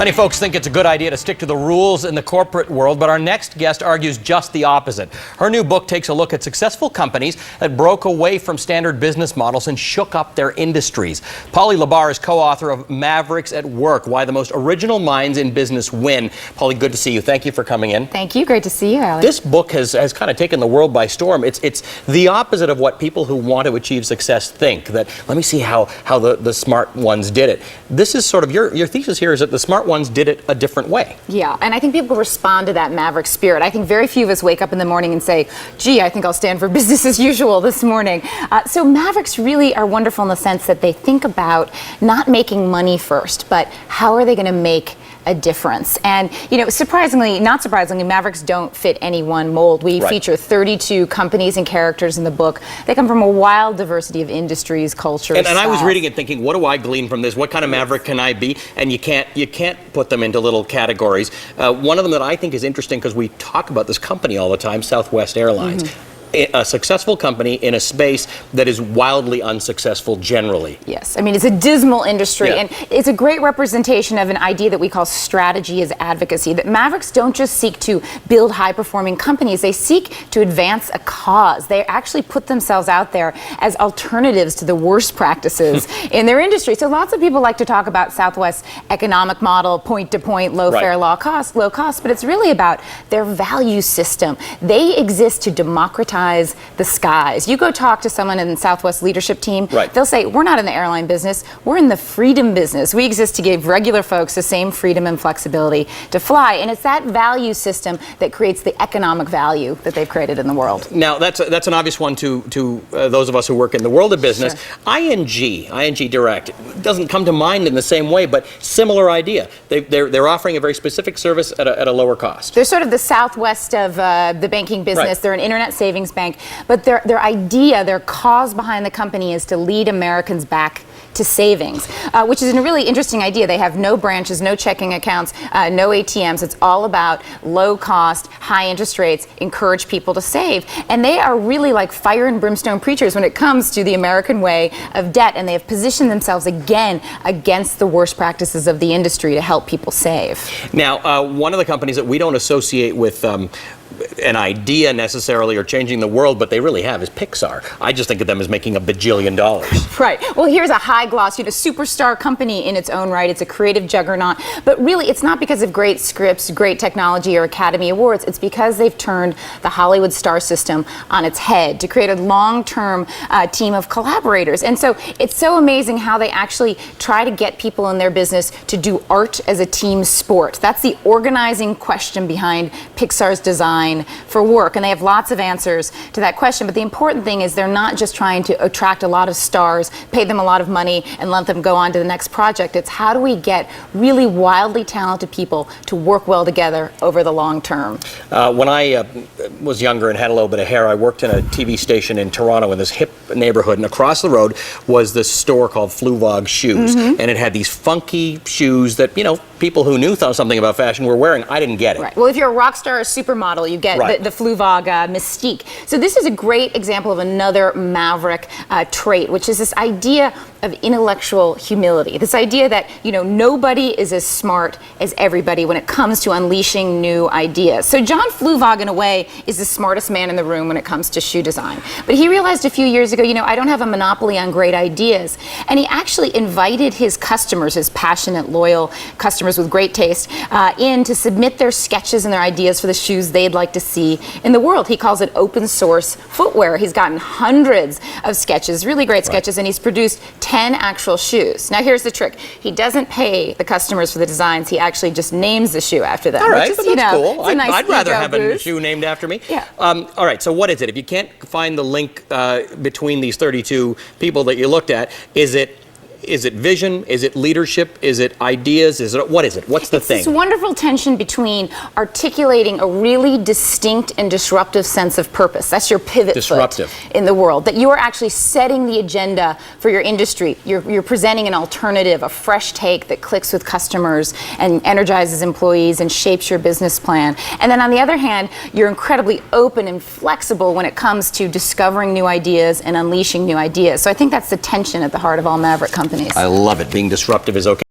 Many folks think it's a good idea to stick to the rules in the corporate world, but our next guest argues just the opposite. Her new book takes a look at successful companies that broke away from standard business models and shook up their industries. LaBarre is co-author of Mavericks At Work, Why the Most Original Minds in Business Win. Polly, good to see you. Thank you for coming in. Thank you. Great to see you, Alex. This book has kind of taken the world by storm. It's the opposite of what people who want to achieve success think, that let me see how the smart ones did it. This is sort of your thesis here is that the smart ones did it a different way. Yeah, and I think people respond to that maverick spirit. I think very few of us wake up in the morning and say, gee, I think I'll stand for business as usual this morning. So mavericks really are wonderful in the sense that they think about not making money first, but how are they going to make a difference. And, you know, not surprisingly, Mavericks don't fit any one mold. We feature 32 companies and characters in the book. They come from a wild diversity of industries, cultures. And I was reading it thinking, what do I glean from this? What kind of maverick can I be? And you can't put them into little categories. One of them that I think is interesting, because we talk about this company all the time, Southwest Airlines. A successful company in a space that is wildly unsuccessful generally. Yes, I mean, it's a dismal industry, and it's a great representation of an idea that we call strategy as advocacy, that Mavericks don't just seek to build high-performing companies, they seek to advance a cause. They actually put themselves out there as alternatives to the worst practices in their industry. So lots of people like to talk about Southwest's economic model, point-to-point, low-fare, low cost, but it's really about their value system. They exist to democratize the skies. You go talk to someone in the Southwest leadership team, they'll say, we're not in the airline business, we're in the freedom business. We exist to give regular folks the same freedom and flexibility to fly. And it's that value system that creates the economic value that they've created in the world. Now, that's an obvious one to those of us who work in the world of business. ING Direct, doesn't come to mind in the same way, but similar idea. They're offering a very specific service at a lower cost. They're sort of the Southwest of the banking business. They're an internet savings bank, but their idea, their cause behind the company is to lead Americans back to savings, which is a really interesting idea. They have no branches, no checking accounts, no ATMs. It's all about low cost, high interest rates, encourage people to save. And they are really like fire and brimstone preachers when it comes to the American way of debt. And they have positioned themselves again against the worst practices of the industry to help people save. Now, one of the companies that we don't associate with an idea necessarily or changing the world, but they really have, is Pixar. I just think of them as making $1 bajillion. Right. Well, here's a high gloss, superstar company in its own right. It's a creative juggernaut. But really, it's not because of great scripts, great technology, or Academy Awards. It's because they've turned the Hollywood star system on its head to create a long-term team of collaborators. And so it's so amazing how they actually try to get people in their business to do art as a team sport. That's the organizing question behind Pixar's design for work, and they have lots of answers to that question. But the important thing is they're not just trying to attract a lot of stars, pay them a lot of money, and let them go on to the next project. It's how do we get really wildly talented people to work well together over the long term. When I was younger and had a little bit of hair, I worked in a TV station in Toronto in this hip neighborhood, and across the road was this store called Fluvog Shoes, and it had these funky shoes that, people who knew something about fashion were wearing. I didn't get it. Right. Well, if you're a rock star or supermodel, you get the Fluvog mystique. So this is a great example of another maverick trait, which is this idea of intellectual humility. This idea that, nobody is as smart as everybody when it comes to unleashing new ideas. So John Fluvog, in a way, is the smartest man in the room when it comes to shoe design. But he realized a few years ago, I don't have a monopoly on great ideas. And he actually invited his customers, his passionate, loyal customers with great taste, in to submit their sketches and their ideas for the shoes they'd like to see in the world. He calls it open source footwear. He's gotten hundreds of sketches, really great sketches, and he's produced 10 actual shoes. Now here's the trick. He doesn't pay the customers for the designs. He actually just names the shoe after them. All right, which is, that's cool. Nice I'd rather have a shoe named after me. Yeah. All right, so what is it? If you can't find the link between these 32 people that you looked at, is it vision? Is it leadership? Is it ideas? What is it? What's the thing? It's this wonderful tension between articulating a really distinct and disruptive sense of purpose. That's your pivot foot in the world. That you are actually setting the agenda for your industry. You're presenting an alternative, a fresh take that clicks with customers and energizes employees and shapes your business plan. And then on the other hand, you're incredibly open and flexible when it comes to discovering new ideas and unleashing new ideas. So I think that's the tension at the heart of all Maverick companies. I love it. Being disruptive is okay.